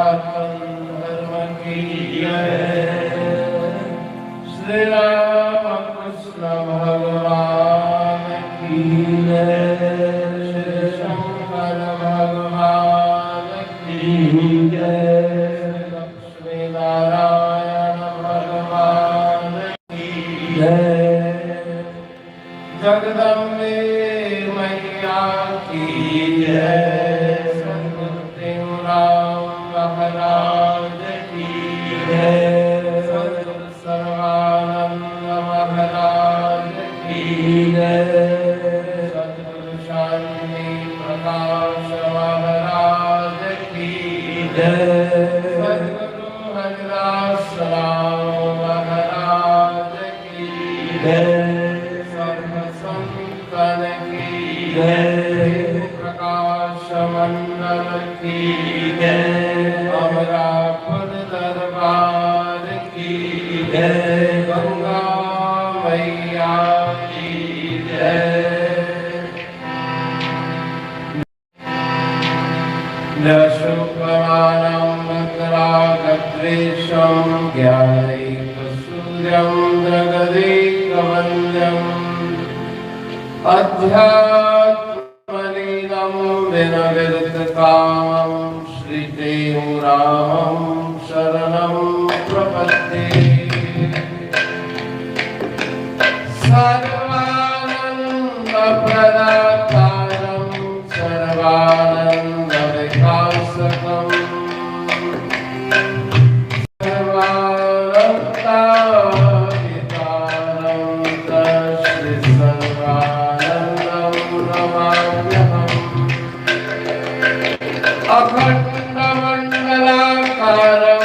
सनातन धर्म की जय। श्री राम कृष्ण भगवान की जय। श्री शंकर भगवान की जय। लक्ष्मी नारायण भगवान की जय। जगदम्बे मैया की जय। सद्गुरु राम महाराज की जय। सद्गुरु सर्वानंद महाराज की जय। सद्गुरु शांति प्रकाश महाराज की जय। सद्गुरु हरिदास राम महाराज की जय। जय। प्रकाश मंडल की जय। अमरापुर दरबार की जय। गंगा मैया की जय। शुक्राणं मकरागद्वेषं ज्ञानैकसूर्यं जगदेकवन्द्यम् अध्यात्मलीनं विनविरतकामं श्रीदेव रामं शरणं प्रपद्ये। सर्वानन्दप्रदातारं सर्वानन्दविकासकं अखण्डमण्डलाकारं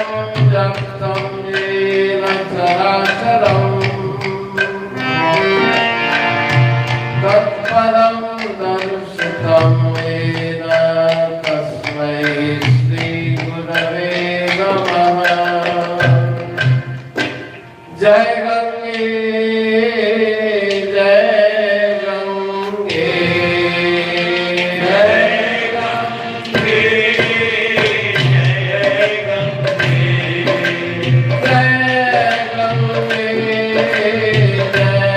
व्याप्तं येन चराचरम् तत्पदं दर्शितं येन तस्मै श्रीगुरवे नमः। जय गंगे जय गंगे जय गंगे जय गंगे जय गंगे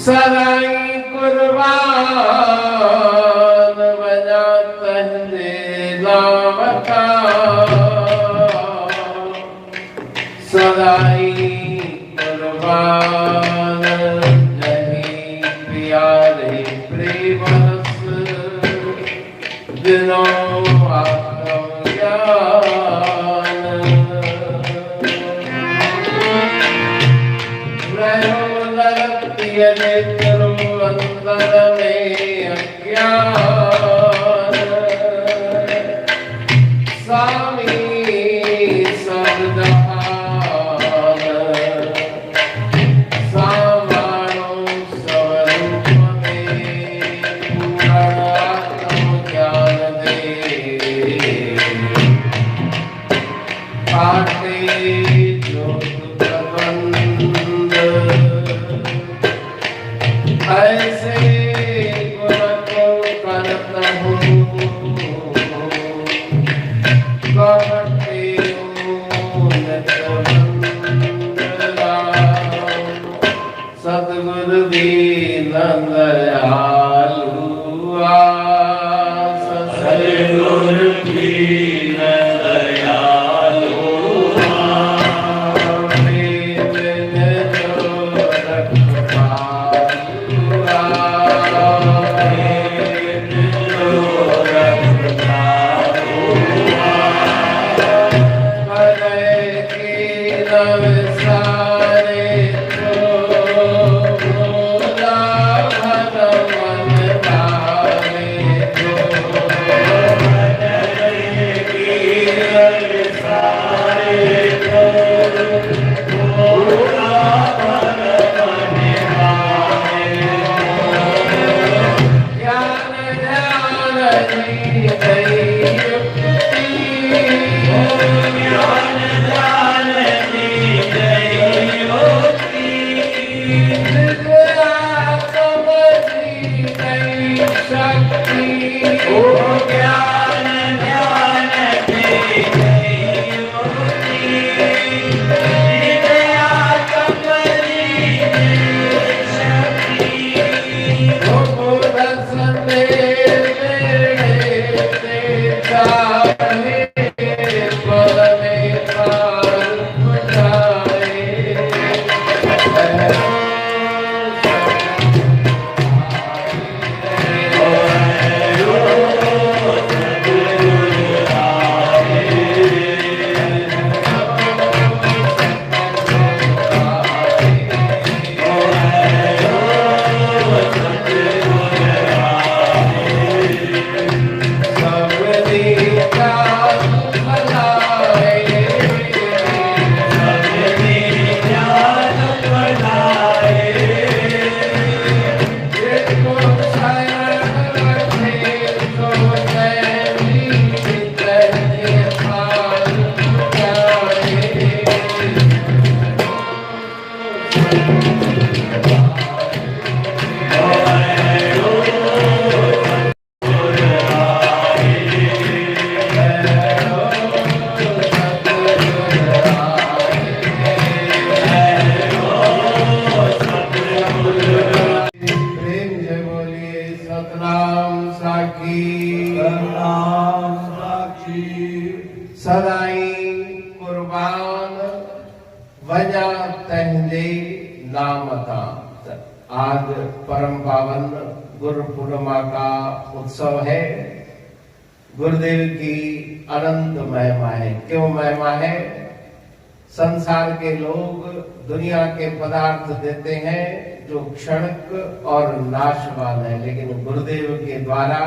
सदाई कुर्बान बजा तहरे नाम का। सदाई कुर्बान नहीं प्यारे प्रेम रस दिनों आत्मज्ञान। यदि अंतर में अज्ञान स्वामी सर्वजहान सामानो स्वरूप में पूर्णात्म ज्ञान दे। काटे जो ऐसे सदाई कुर्बान वजा तहले नामता। आज परम पावन गुरु पूर्णिमा का उत्सव है। गुरुदेव की अनंत महिमा है। क्यों महिमा है? संसार के लोग दुनिया के पदार्थ देते हैं जो क्षणिक और नाशवान है, लेकिन गुरुदेव के द्वारा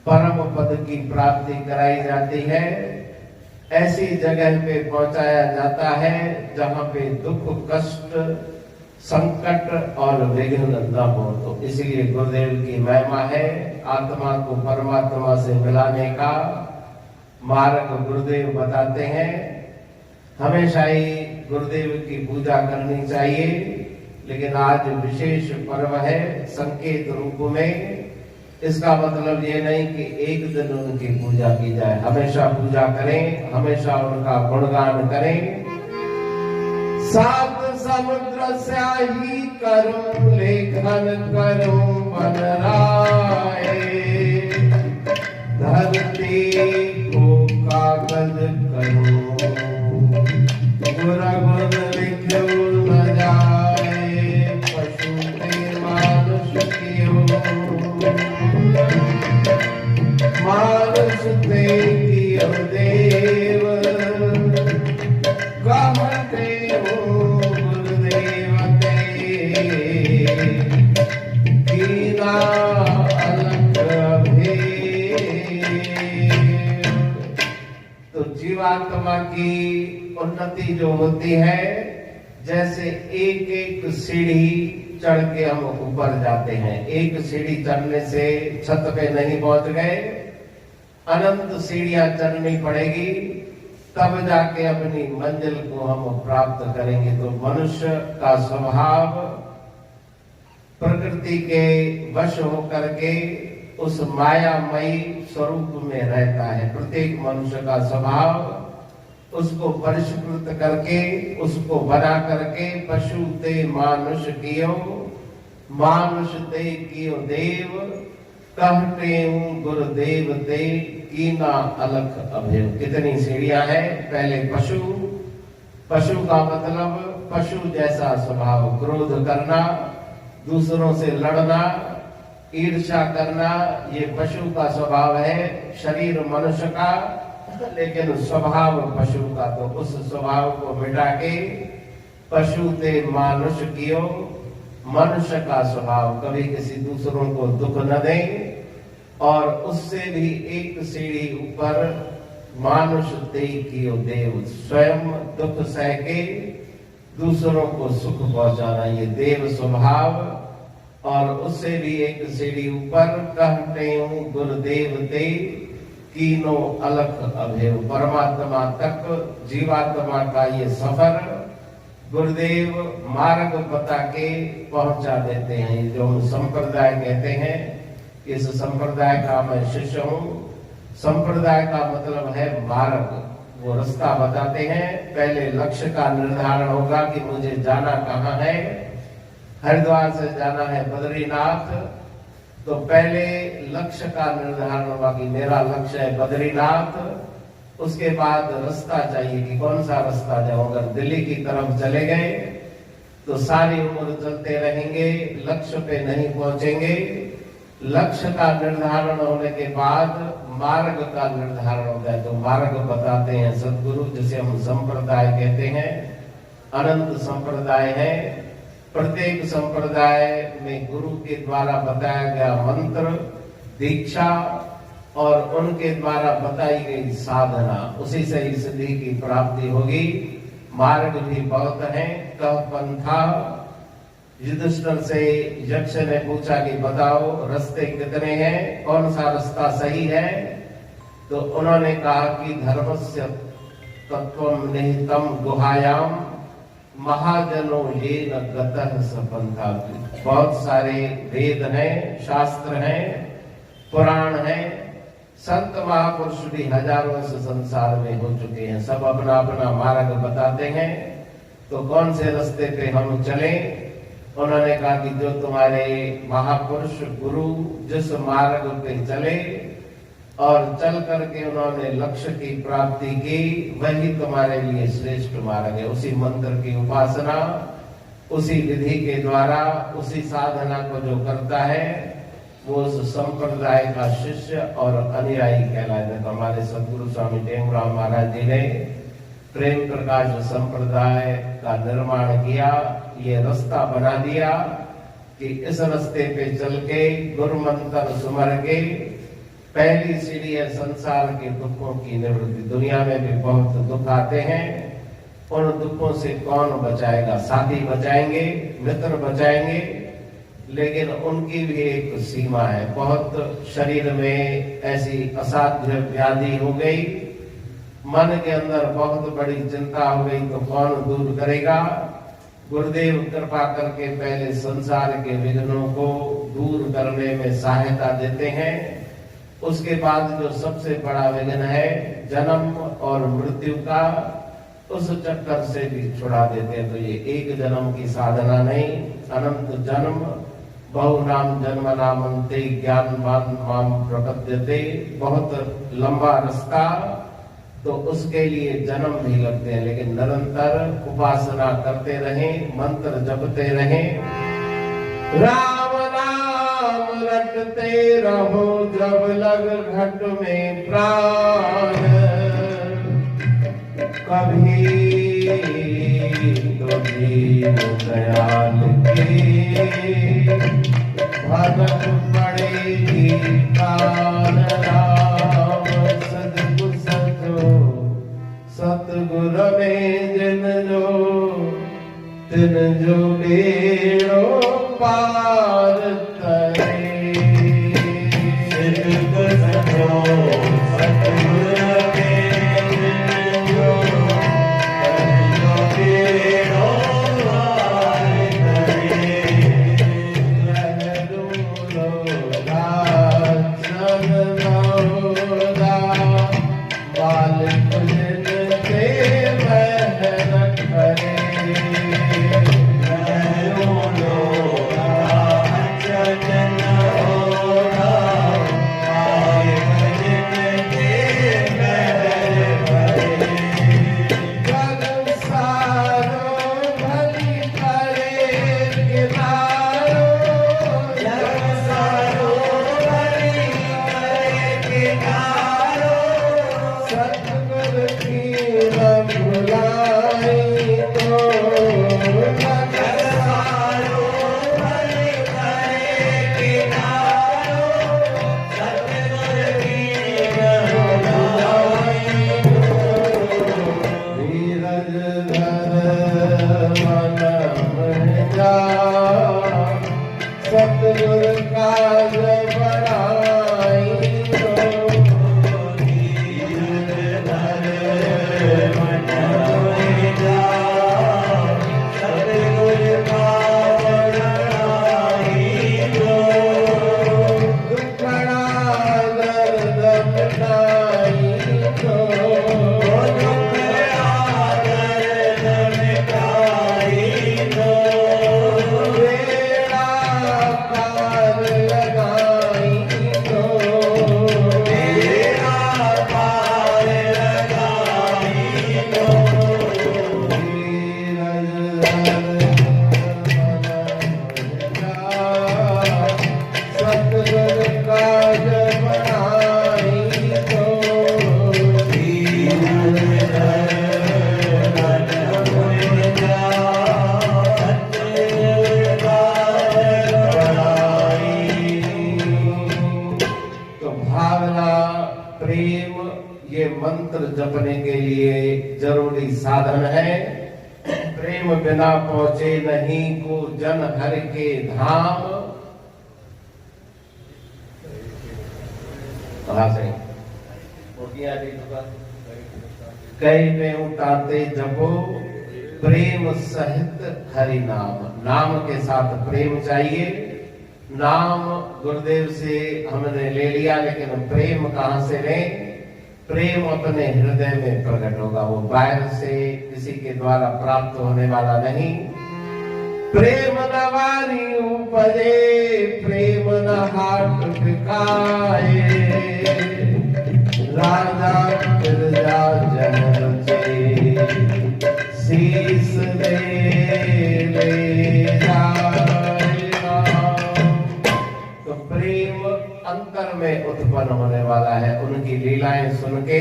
परम पद की प्राप्ति कराई जाती है। ऐसी जगह पे पहुंचाया जाता है जहां पे दुख, कष्ट, संकट और विघ्न न हो। तो इसलिए गुरुदेव की महिमा है। आत्मा को परमात्मा से मिलाने का मार्ग गुरुदेव बताते हैं। हमेशा ही गुरुदेव की पूजा करनी चाहिए, लेकिन आज विशेष पर्व है संकेत रूप में। इसका मतलब ये नहीं कि एक दिन उनकी पूजा की जाए। हमेशा पूजा करें, हमेशा उनका गुणगान करें। सात समुद्र स्याही करूं लेखन करूं बन राय, धरती को कागज करूं गुण गुण लिखूं न जाए, पशु के मानुष कियो मानुष ते कियो देव, कहते हो गुरुदेव ते कीना अलग भेद। तो जीवात्मा की उन्नति जो होती है, जैसे एक एक सीढ़ी चढ़ के हम ऊपर जाते हैं। एक सीढ़ी चढ़ने से छत पे नहीं पहुंच गए, अनंत सीढ़ियां चढ़नी पड़ेगी, तब जाके अपनी मंजिल को हम प्राप्त करेंगे। तो मनुष्य का स्वभाव प्रकृति के वश होकर के उस मायामयी स्वरूप में रहता है। प्रत्येक मनुष्य का स्वभाव उसको परिष्कृत करके, उसको बना करके पशु ते मानुष कियो, मानुष ते कियो देव, कहते हूँ गुरुदेव ते कीना अलख अभेव। कितनी सीढ़ियां हैं। पहले पशु, पशु का मतलब पशु जैसा स्वभाव, क्रोध करना, दूसरों से लड़ना, ईर्ष्या करना, ये पशु का स्वभाव है। शरीर मनुष्य का, लेकिन स्वभाव पशु का। तो उस स्वभाव को मिटा के पशु ते मानुष कियो, मनुष्य का स्वभाव कभी किसी दूसरों को दुख न दे, और उससे भी एक सीढ़ी ऊपर मानुष ते कियो देव, स्वयं दुख सह के दूसरों को सुख पहुंचाना, ये देव स्वभाव। और उससे भी एक सीढ़ी ऊपर कहते हूँ गुरुदेव ते कीनो अलख अभेव, परमात्मा तक जीवात्मा का ये सफर गुरुदेव मार्ग बता के पहुंचा देते हैं। जो हम संप्रदाय कहते हैं, इस संप्रदाय का मैं शिष्य हूँ। संप्रदाय का मतलब है मार्ग, वो रास्ता बताते हैं। पहले लक्ष्य का निर्धारण होगा कि मुझे जाना कहाँ है, हरिद्वार से जाना है बद्रीनाथ, तो पहले लक्ष्य का निर्धारण हुआ कि मेरा लक्ष्य है बद्रीनाथ। उसके बाद रास्ता चाहिए कि कौन सा रास्ता जाऊं। अगर दिल्ली की तरफ चले गए तो सारी उम्र चलते रहेंगे, लक्ष्य पे नहीं पहुंचेंगे। लक्ष्य का निर्धारण होने के बाद मार्ग का निर्धारण होता है, तो मार्ग बताते हैं सद्गुरु, जिसे हम संप्रदाय कहते हैं। अनंत संप्रदाय है, प्रत्येक संप्रदाय में गुरु के द्वारा बताया गया मंत्र, दीक्षा और उनके द्वारा बताई गई साधना, उसी से ही सिद्धि की प्राप्ति होगी। मार्ग भी बहुत है। कह पंथा, युधिष्ठिर से यक्ष ने पूछा कि बताओ रास्ते कितने हैं, कौन सा रास्ता सही है। तो उन्होंने कहा कि धर्मस्य तत्वम निहितम गुहायाम महाजनो ये न गतः सपंथा। बहुत सारे वेद हैं, शास्त्र हैं, पुराण हैं, संत महापुरुष भी हजारों से संसार में हो चुके हैं, सब अपना अपना मार्ग बताते हैं। तो कौन से रास्ते पे हम चलें? उन्होंने कहा कि जो तुम्हारे महापुरुष गुरु जिस मार्ग पे चले और चल करके उन्होंने लक्ष्य की प्राप्ति की, वही तुम्हारे लिए श्रेष्ठ मार्ग है। उसी मंत्र की उपासना, उसी विधि के द्वारा, उसी साधना को जो करता है वो उस संप्रदाय का शिष्य और अनुयायी कहलाता है। तो हमारे सदगुरु स्वामी टेंगराम महाराज जी ने प्रेम प्रकाश संप्रदाय का निर्माण किया, ये रास्ता बना दिया कि इस रास्ते पे चल के गुरु मंत्र सुमर के पहली सीढ़ी है संसार के दुखों की निवृत्ति। दुनिया में भी बहुत दुख आते हैं, उन दुखों से कौन बचाएगा? साथी बचाएंगे, मित्र बचाएंगे, लेकिन उनकी भी एक सीमा है। बहुत शरीर में ऐसी असाध्य व्याधि हो गई, मन के अंदर बहुत बड़ी चिंता हो गई, तो कौन दूर करेगा? गुरुदेव कृपा करके पहले संसार के विघ्नों को दूर करने में सहायता देते हैं। उसके बाद जो सबसे बड़ा विघ्न है जन्म और मृत्यु का, उस चक्कर से भी छुड़ा देते हैं। तो ये एक जन्म की साधना नहीं, अनंत जन्म, बहु नाम जन्म नामंते ज्ञानवान माम प्रपद्यते, बहुत लंबा रास्ता। तो उसके लिए जन्म भी लगते हैं, लेकिन निरंतर उपासना करते रहें, मंत्र जपते रहें, राम नाम रटते रहो जब लग घट में प्राण। कभी तो दीन दयाल के भगत पड़ेगी कान। राम सतगुर सतगुर में जिन तिन जो बेड़ो पार तरे। सतगुर प्रेम ये मंत्र जपने के लिए जरूरी साधन है। प्रेम बिना पहुंचे नहीं को जन हर के धाम। कई में उतारते जपो प्रेम सहित हरि नाम। नाम के साथ प्रेम चाहिए। नाम गुरुदेव से हमने ले लिया, लेकिन प्रेम कहां से लें? प्रेम अपने हृदय में प्रकट होगा, वो बाहर से किसी के द्वारा प्राप्त होने वाला नहीं। प्रेम न वारी उपजे प्रेम न हाट बिकाए। राजा प्रजा जन रचे शीस ले जाएगा। तो प्रेम अंतर में उत्पन्न होने वाला है। उनकी लीलाएं सुन के,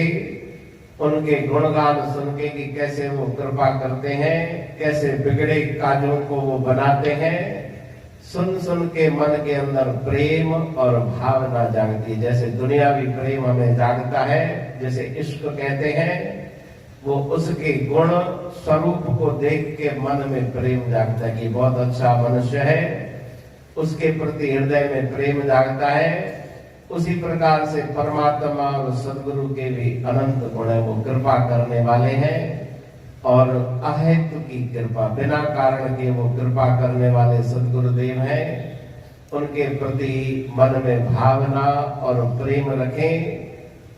उनके गुणगान सुन के कि कैसे वो कृपा करते हैं, कैसे बिगड़े काजों को वो बनाते हैं, सुन सुन के मन के अंदर प्रेम और भावना जागती। जैसे दुनियावी प्रेम हमें जागता है, जैसे इश्क कहते हैं, वो उसके गुण स्वरूप को देख के मन में प्रेम जागता है कि बहुत अच्छा मनुष्य है, उसके प्रति हृदय में प्रेम जागता है। उसी प्रकार से परमात्मा और सदगुरु के भी अनंत गुण है, वो कृपा करने वाले हैं। और अहेतु की कृपा, बिना कारण के वो कृपा करने वाले सदगुरुदेव हैं। उनके प्रति मन में भावना और प्रेम रखें।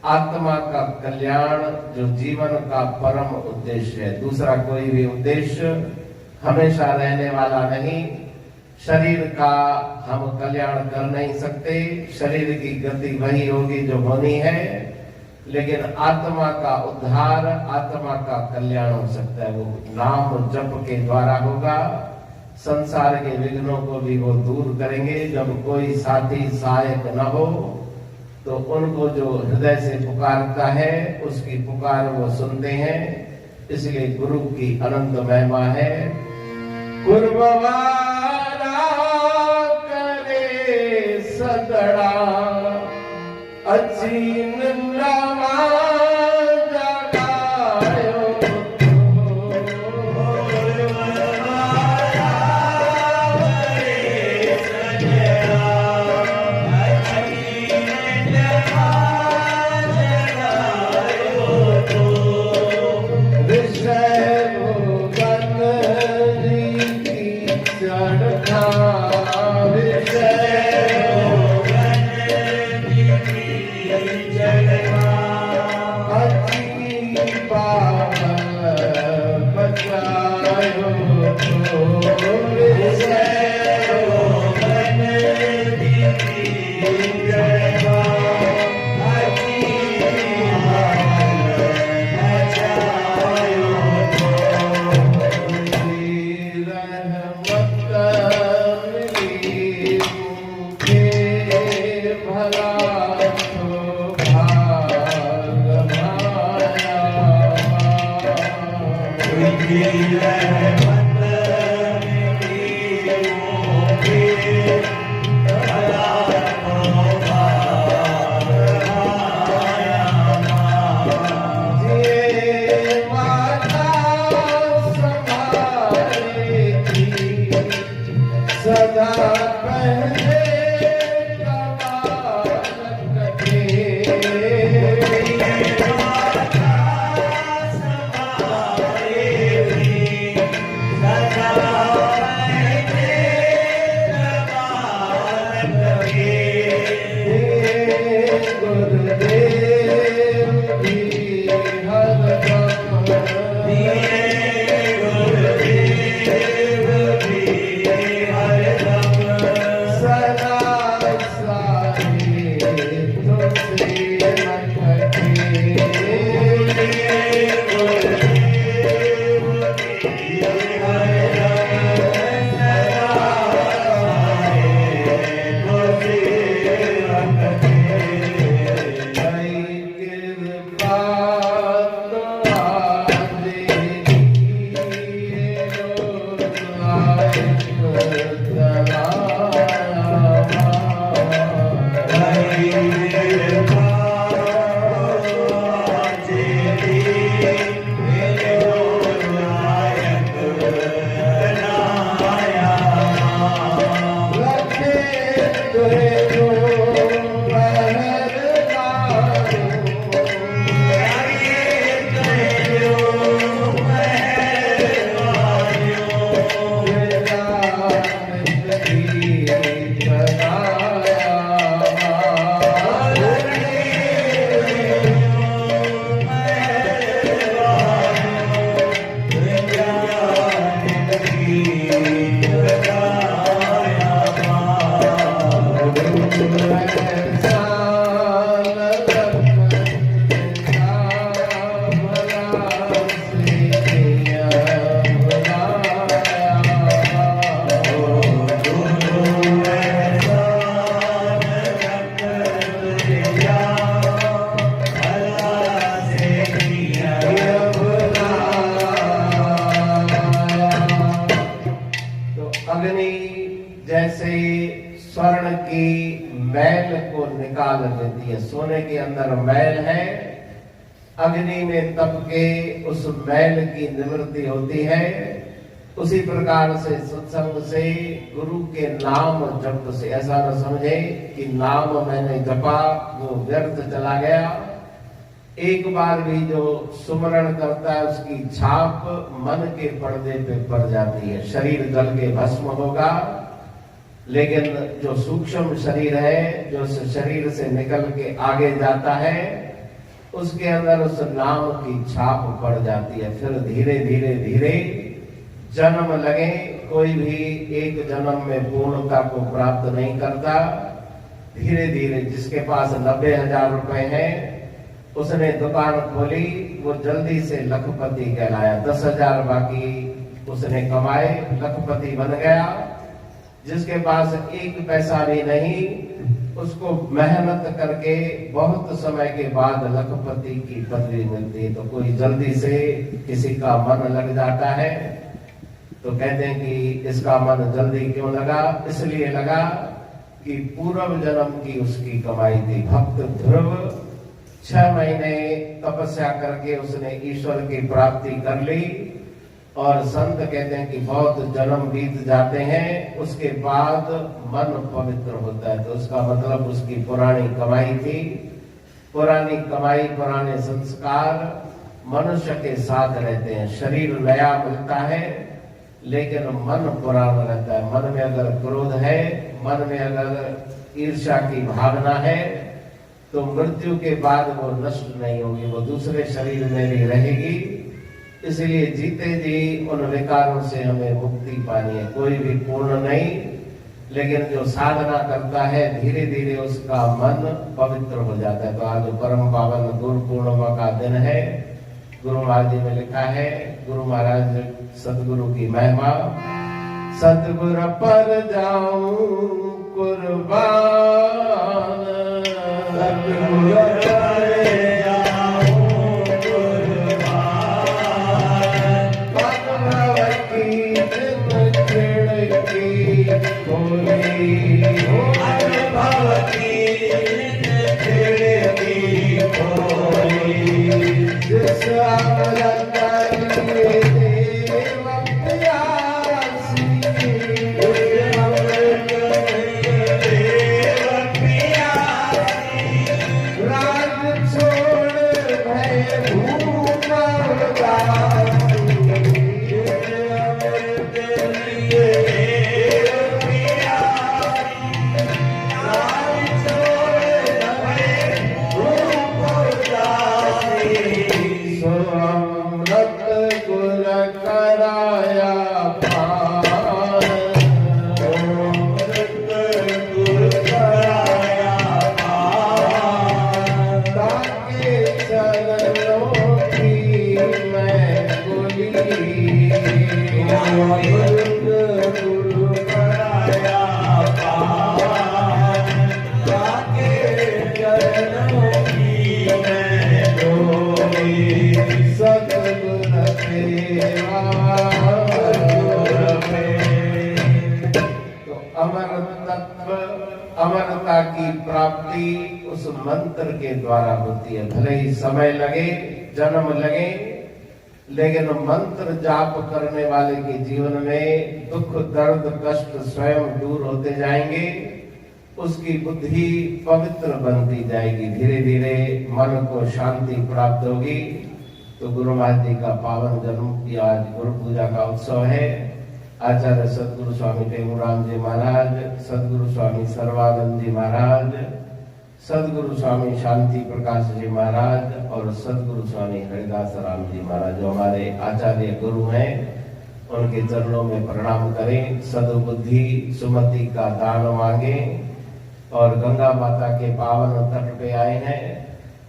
आत्मा का कल्याण जो जीवन का परम उद्देश्य है, दूसरा कोई भी उद्देश्य हमेशा रहने वाला नहीं। शरीर का हम कल्याण कर नहीं सकते, शरीर की गति वही होगी जो होनी है, लेकिन आत्मा का उद्धार, आत्मा का कल्याण हो सकता है, वो नाम जप के द्वारा होगा। संसार के विघ्नों को भी वो दूर करेंगे। जब कोई साथी सहायक न हो तो उनको जो हृदय से पुकारता है उसकी पुकार वो सुनते हैं। इसलिए गुरु की अनंत महिमा है। कुर्बवारा करे सदड़ा अचीन नवा जगायो। स्वर्ण की मैल को निकाल देती है। सोने के अंदर मैल है, अग्नि में तप के उस मैल की निवृत्ति होती है। उसी प्रकार से सत्संग से, गुरु के नाम जप से, ऐसा न समझे कि नाम मैंने जपा वो व्यर्थ चला गया। एक बार भी जो सुमरण करता है उसकी छाप मन के पर्दे पे पड़ जाती है। शरीर जल के भस्म होगा, लेकिन जो सूक्ष्म शरीर है, जो उस शरीर से निकल के आगे जाता है, उसके अंदर उस नाम की छाप पड़ जाती है। फिर धीरे धीरे धीरे जन्म लगे, कोई भी एक जन्म में पूर्णता को प्राप्त नहीं करता। धीरे धीरे जिसके पास 90,000 रुपए हैं, उसने दुकान खोली, वो जल्दी से लखपति कहलाया। 10,000 बाकी उसने कमाए, लखपति बन गया। जिसके पास एक पैसा भी नहीं, उसको मेहनत करके बहुत समय के बाद लखपति की पदवी मिलती है। तो कोई जल्दी से किसी का मन लग जाता है, तो कहते हैं कि इसका मन जल्दी क्यों लगा? इसलिए लगा कि पूर्व जन्म की उसकी कमाई थी। भक्त ध्रुव 6 महीने तपस्या करके उसने ईश्वर की प्राप्ति कर ली, और संत कहते हैं कि बहुत जन्म बीत जाते हैं, उसके बाद मन पवित्र होता है। तो उसका मतलब उसकी पुरानी कमाई थी। पुरानी कमाई, पुराने संस्कार मनुष्य के साथ रहते हैं। शरीर नया मिलता है, लेकिन मन पुराना रहता है। मन में अगर क्रोध है, मन में अगर ईर्ष्या की भावना है, तो मृत्यु के बाद वो नष्ट नहीं होगी, वो दूसरे शरीर में भी रहेगी। इसलिए जीते जी उन विकारों से हमें मुक्ति पानी है। कोई भी पूर्ण नहीं, लेकिन जो साधना करता है धीरे धीरे उसका मन पवित्र हो जाता है। तो आज परम पावन गुरु पूर्णिमा का दिन है। गुरु महाराज जी में लिखा है, गुरु महाराज सदगुरु की महिमा, सतगुरु पर जाऊं कुर्बान, सतगुरु अमरता की प्राप्ति उस मंत्र के द्वारा होती है। भले ही समय लगे, जन्म लगे, लेकिन मंत्र जाप करने वाले के जीवन में दुख, दर्द, कष्ट स्वयं दूर होते जाएंगे। उसकी बुद्धि पवित्र बनती जाएगी। धीरे धीरे मन को शांति प्राप्त होगी। तो गुरु महाराज जी का पावन जन्म की आज गुरु पूजा का उत्सव है। आचार्य सदगुरु स्वामी टेमुराम जी महाराज, सदगुरु स्वामी सर्वानंद जी महाराज, सदगुरु स्वामी शांति प्रकाश जी महाराज और सदगुरु स्वामी हरिदास राम जी महाराज, जो हमारे आचार्य गुरु हैं, उनके चरणों में प्रणाम करें। सदबुद्धि सुमति का दान मांगे और गंगा माता के पावन तट पे आए हैं,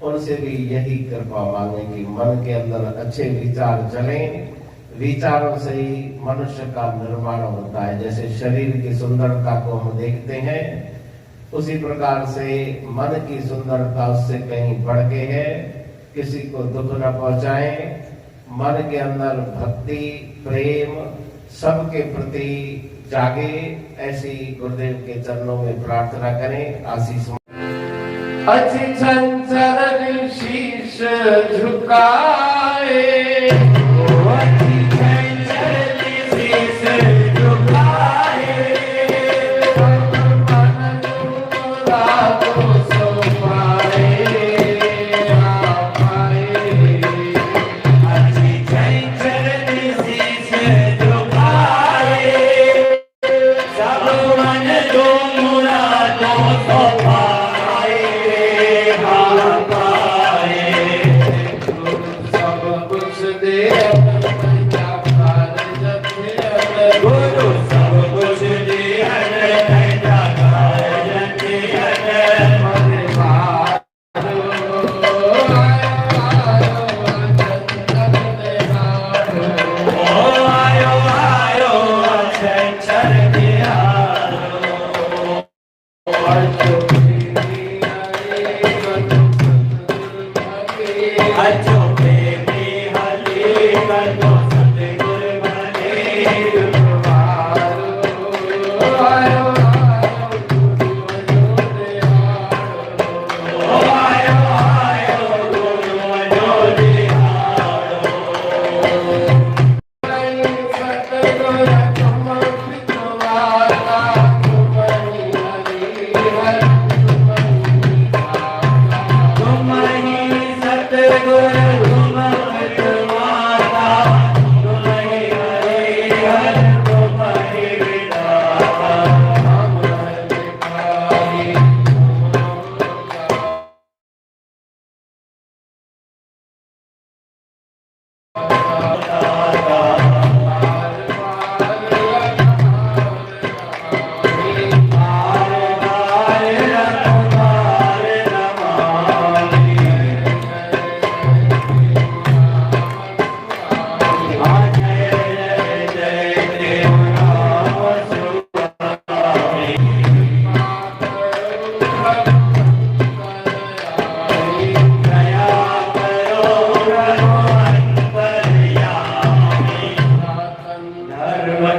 उनसे भी यही कृपा मांगे कि मन के अंदर अच्छे विचार चलें। विचारों से ही मनुष्य का निर्माण होता है। जैसे शरीर की सुंदरता को हम देखते हैं, उसी प्रकार से मन की सुंदरता उससे कहीं बढ़ के है। किसी को दुख न पहुंचाएं, मन के अंदर भक्ति प्रेम सबके प्रति जागे, ऐसी गुरुदेव के चरणों में प्रार्थना करें। आशीष अच्छी चंचल शीश झुकाए, अच्छी चंचल शीश झुकाए,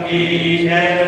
की जय।